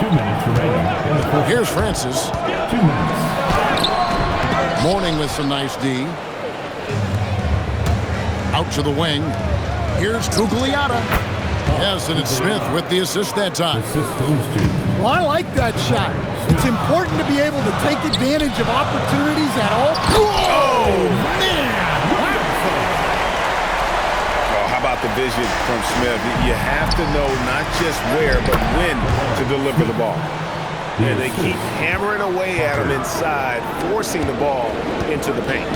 2 minutes remaining in the first. Here's Francis. 2 minutes. Mourning with some nice D. Out to the wing. Here's Cugliata. Yes, and it's Smith with the assist that time. Assist those two. Well, I like that shot. It's important to be able to take advantage of opportunities at all. Oh, man! Oh, how about the vision from Smith? You have to know not just where, but when to deliver the ball. And they keep hammering away at him inside, forcing the ball into the paint.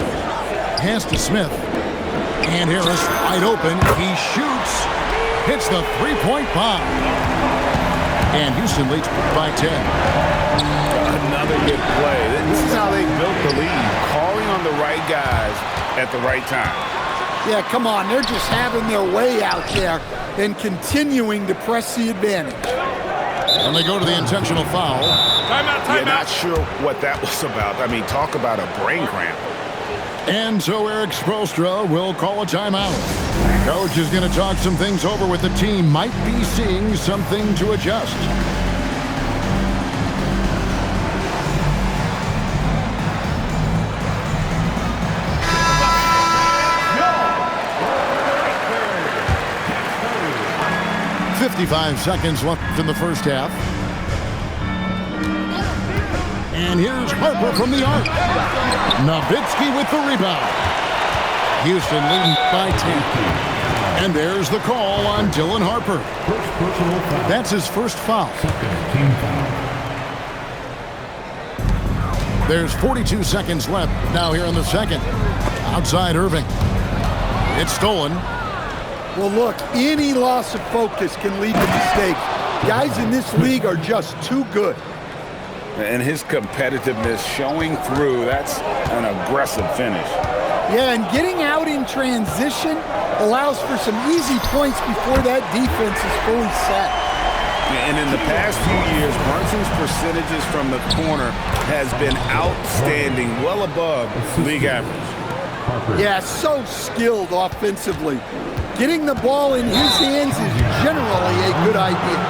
Pass to Smith. And Harris wide open. He shoots. Hits the three-point bomb. And Houston leads by 10. Another good play. This is how they built the lead, calling on the right guys at the right time. Yeah, come on. They're just having their way out there and continuing to press the advantage. And they go to the intentional foul. Timeout. Not sure what that was about. I mean, talk about a brain cramp. And so Eric Spoelstra will call a timeout. Coach is going to talk some things over with the team. Might be seeing something to adjust. No. 55 seconds left in the first half. And here's Harper from the arc. Nowitzki with the rebound. Houston leading by 10. And there's the call on Dylan Harper. That's his first foul. Team foul. There's 42 seconds left now here in the second. Outside Irving. It's stolen. Well, look, any loss of focus can lead to mistakes. Guys in this league are just too good. And his competitiveness showing through. That's an aggressive finish. Yeah, and getting out in transition allows for some easy points before that defense is fully set. And in the past few years, Brunson's percentages from the corner has been outstanding, well above league average. Yeah, so skilled offensively. Getting the ball in his hands is generally a good idea.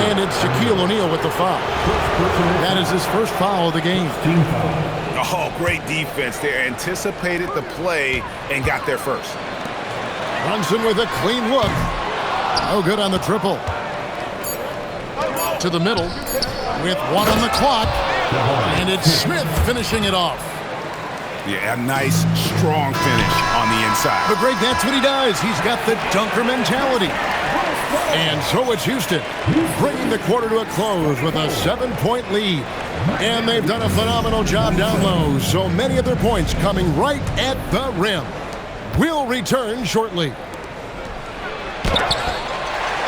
And it's Shaquille O'Neal with the foul. That is his first foul of the game. Oh, great defense. They anticipated the play and got there first. Brunson with a clean look. No good on the triple. To the middle with 1 on the clock. And it's Smith finishing it off. Yeah, a nice, strong finish on the inside. But Greg, that's what he does. He's got the dunker mentality. And so it's Houston, bringing the quarter to a close with a 7-point lead. And they've done a phenomenal job down low, so many of their points coming right at the rim. We'll return shortly.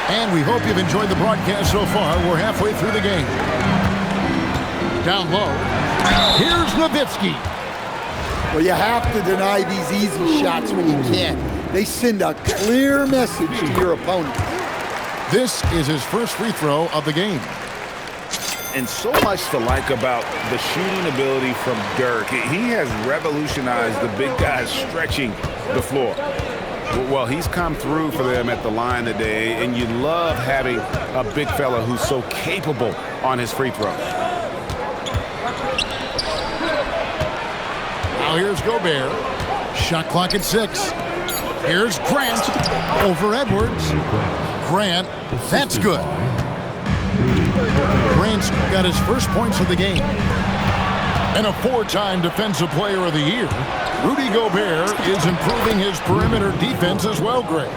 And we hope you've enjoyed the broadcast so far. We're halfway through the game. Down low, here's Nowitzki. Well, you have to deny these easy shots when you can. They send a clear message to your opponent. This is his first free throw of the game. And so much to like about the shooting ability from Dirk. He has revolutionized the big guys stretching the floor. Well, he's come through for them at the line today, and you love having a big fella who's so capable on his free throw. Now here's Gobert. Shot clock at 6. Here's Grant over Edwards. Grant, that's good. Grant's got his first points of the game. And a 4-time Defensive Player of the Year, Rudy Gobert is improving his perimeter defense as well, Greg.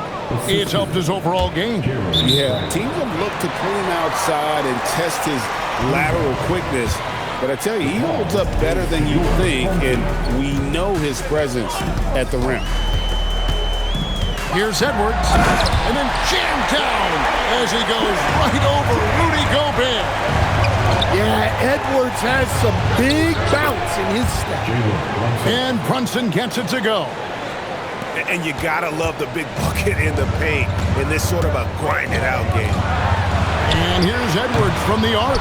It's helped his overall game. Yeah, teams have looked to pull him outside and test his lateral quickness. But I tell you, he holds up better than you think, and we know his presence at the rim. Here's Edwards, and then jammed down as he goes right over Rudy Gobert. Yeah, Edwards has some big bounce in his step. And Brunson gets it to go. And you gotta love the big bucket in the paint in this sort of a grind-it-out game. And here's Edwards from the arc.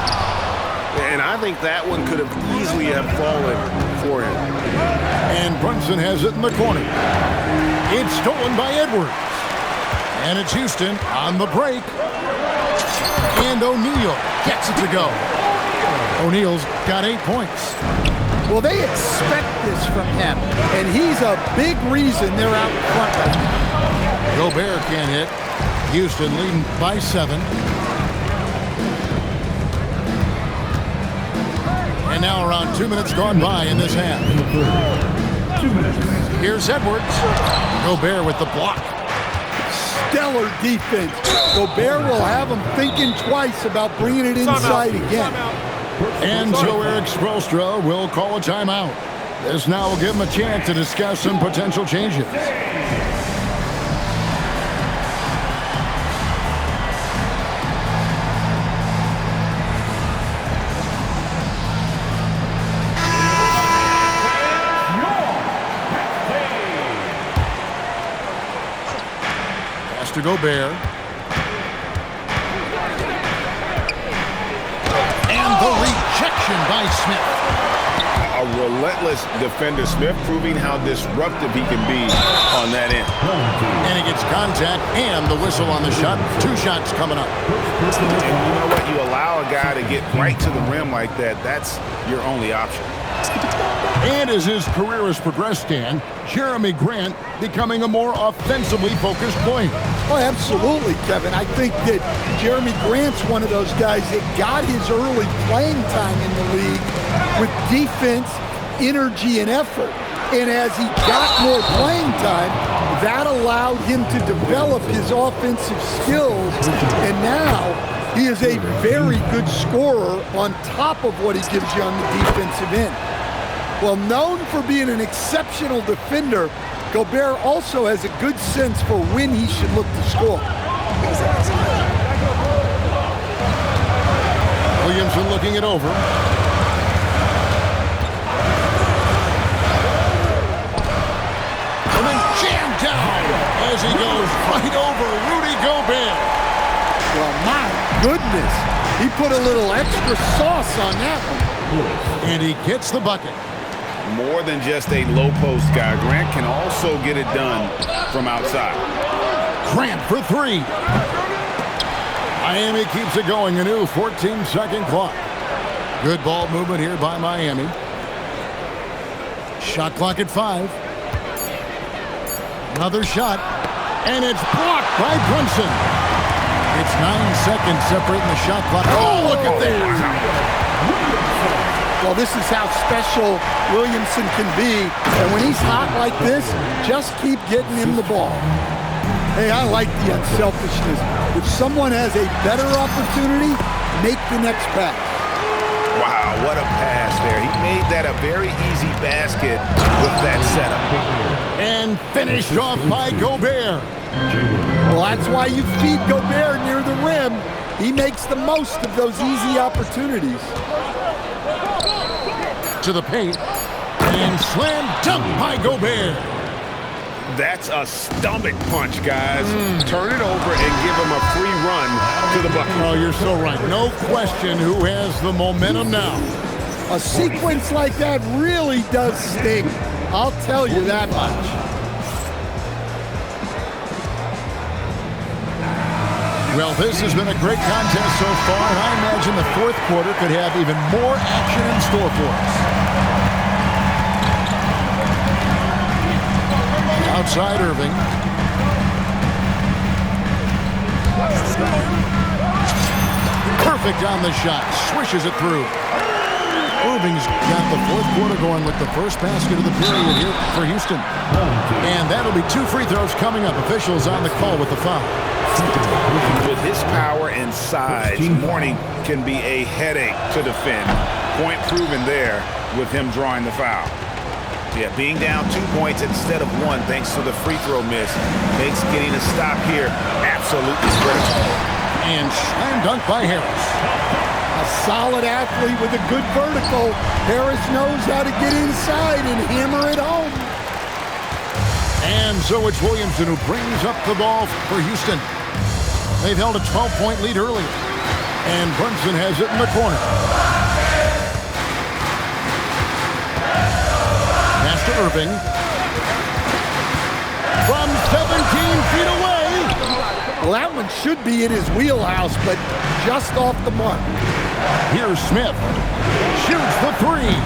And I think that one could have easily have fallen for him. And Brunson has it in the corner. It's stolen by Edwards. And it's Houston on the break. And O'Neal gets it to go. O'Neal's got 8 points. Well, they expect this from him, and he's a big reason they're out in front right now. Gobert can't hit. Houston leading by 7. And now around 2 minutes gone by in this half. 2 minutes. Here's Edwards. Gobert with the block. Stellar defense. Gobert will have him thinking twice about bringing it inside again. And so Eric Spoelstra will call a timeout. This now will give him a chance to discuss some potential changes. Pass to Gobert. The rejection by Smith. A relentless defender. Smith proving how disruptive he can be on that end. And he gets contact and the whistle on the shot. 2 shots coming up. And you know what? You allow a guy to get right to the rim like that. That's your only option. And as his career has progressed, Dan, Jeremy Grant becoming a more offensively focused player. Oh, absolutely, Kevin. I think that Jeremy Grant's one of those guys that got his early playing time in the league with defense, energy, and effort. And as he got more playing time, that allowed him to develop his offensive skills. And now he is a very good scorer on top of what he gives you on the defensive end. Well, known for being an exceptional defender, Gobert also has a good sense for when he should look to score. Williamson looking it over. And then jammed down as he goes right over Rudy Gobert. Well, my goodness, he put a little extra sauce on that one. And he gets the bucket. More than just a low post guy. Grant can also get it done from outside. Grant for 3. Miami keeps it going. A new 14-second clock. Good ball movement here by Miami. Shot clock at 5. Another shot. And it's blocked by Brunson. It's 9 seconds separating the shot clock. Oh, look at that. Well, this is how special Williamson can be. And when he's hot like this, just keep getting him the ball. Hey, I like the unselfishness. If someone has a better opportunity, make the next pass. Wow, what a pass there. He made that a very easy basket with that setup. And finished off by Gobert. Well, that's why you feed Gobert near the rim. He makes the most of those easy opportunities. To the paint. And slam dunk by Gobert. That's a stomach punch, guys. Turn it over and give him a free run to the bucket. Oh, you're so right. No question who has the momentum now. A sequence like that really does sting. I'll tell you that much. Well, this has been a great contest so far, and I imagine the fourth quarter could have even more action in store for us. Outside Irving. Perfect on the shot. Swishes it through. Irving's got the fourth quarter going with the first basket of the period here for Houston. And that'll be 2 free throws coming up. Officials on the call with the foul. With his power and size, Mourning can be a headache to defend. Point proven there with him drawing the foul. Yeah, being down 2 points instead of 1 thanks to the free throw miss makes getting a stop here absolutely critical. And slam dunk by Harris. A solid athlete with a good vertical. Harris knows how to get inside and hammer it home. And so it's Williamson who brings up the ball for Houston. They've held a 12-point lead earlier. And Brunson has it in the corner. Pass to Irving. From 17 feet away. Well, that one should be in his wheelhouse, but just off the mark. Here's Smith. Shoots the three.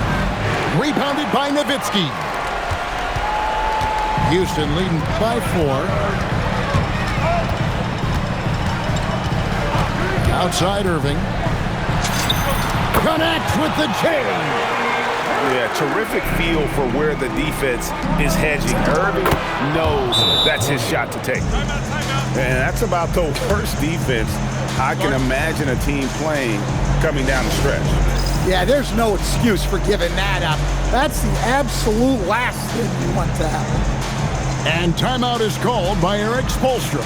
Rebounded by Nowitzki. Houston leading by 4. Outside Irving. Connects with the chain. Yeah, terrific feel for where the defense is hedging. Irving knows that's his shot to take. And that's about the worst defense I can imagine a team playing coming down the stretch. Yeah, there's no excuse for giving that up. That's the absolute last thing you want to happen. And timeout is called by Eric Spoelstra.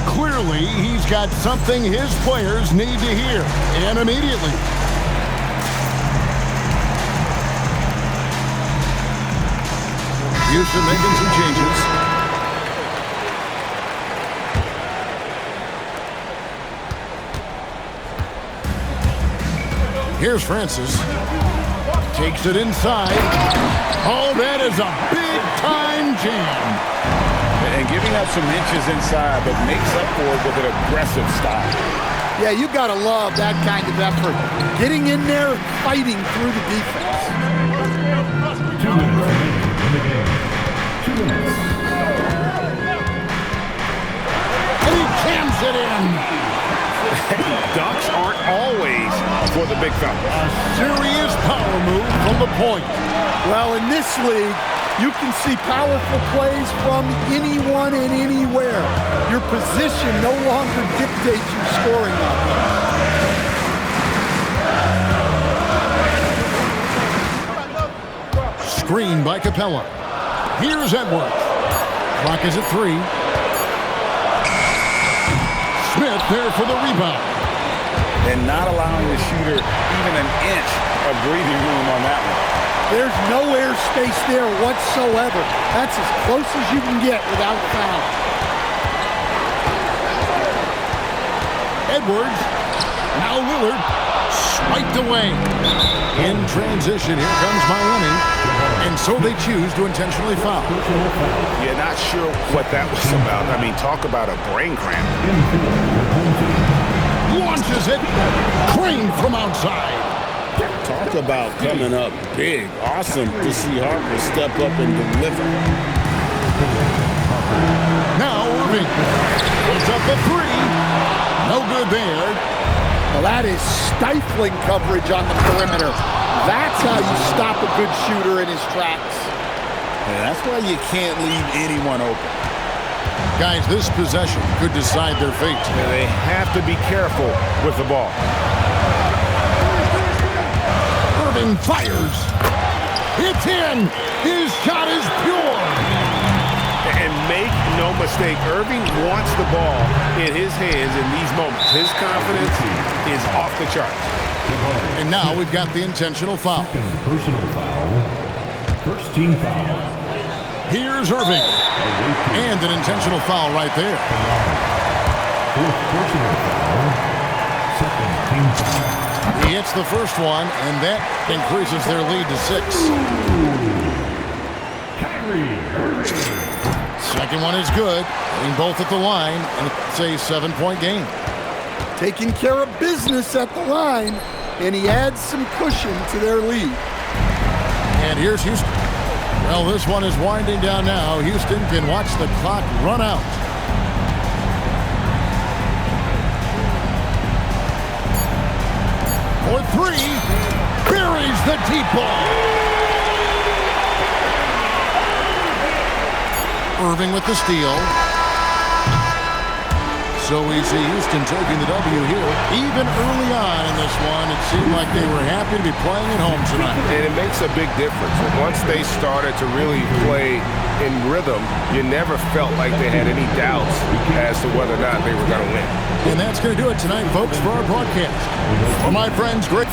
Clearly, he's got something his players need to hear, and immediately. Houston making some changes. Here's Francis. Takes it inside. Oh, that is a big-time jam. And giving up some inches inside, but makes up for it with an aggressive style. Yeah, you got to love that kind of effort. Getting in there and fighting through the defense. 2 minutes remaining in the game. 2 minutes. And he jams it in. Dunks aren't always for the big fella. A serious power move from the point. Well, in this league, you can see powerful plays from anyone and anywhere. Your position no longer dictates your scoring offense. Screen by Capella. Here's Edwards. Clock is at 3. Smith there for the rebound. And not allowing the shooter even an inch of breathing room on that one. There's no airspace there whatsoever. That's as close as you can get without foul. Edwards. Now Lillard. Swiped away. In transition, here comes Miami. And so they choose to intentionally foul. Yeah, not sure what that was about. I mean, talk about a brain cramp. Launches it. Crane from outside. Talk about coming up big. Awesome to see Harper step up and deliver. Now Irving. Puts up the 3. No good there. Well, that is stifling coverage on the perimeter. That's how you stop a good shooter in his tracks. And that's why you can't leave anyone open. Guys, this possession could decide their fate. And they have to be careful with the ball. Irving fires. It's in. His shot is pure. And make no mistake, Irving wants the ball in his hands in these moments. His confidence is off the charts. And now we've got the intentional foul. Second personal foul. First team foul. Here's Irving. And an intentional foul right there. Fourth personal foul. Second team foul. He hits the first one, and that increases their lead to 6. Kyrie Irving. Second one is good. Getting both at the line, and it's a 7-point game. Taking care of business at the line, and he adds some cushion to their lead. And here's Houston. Well, this one is winding down now. Houston can watch the clock run out. For 3, buries the deep ball. Irving with the steal. So we see Houston taking the W here. Even early on in this one, it seemed like they were happy to be playing at home tonight. And it makes a big difference. Once they started to really play in rhythm, you never felt like they had any doubts as to whether or not they were going to win. And that's going to do it tonight, folks, for our broadcast. For my friends, great.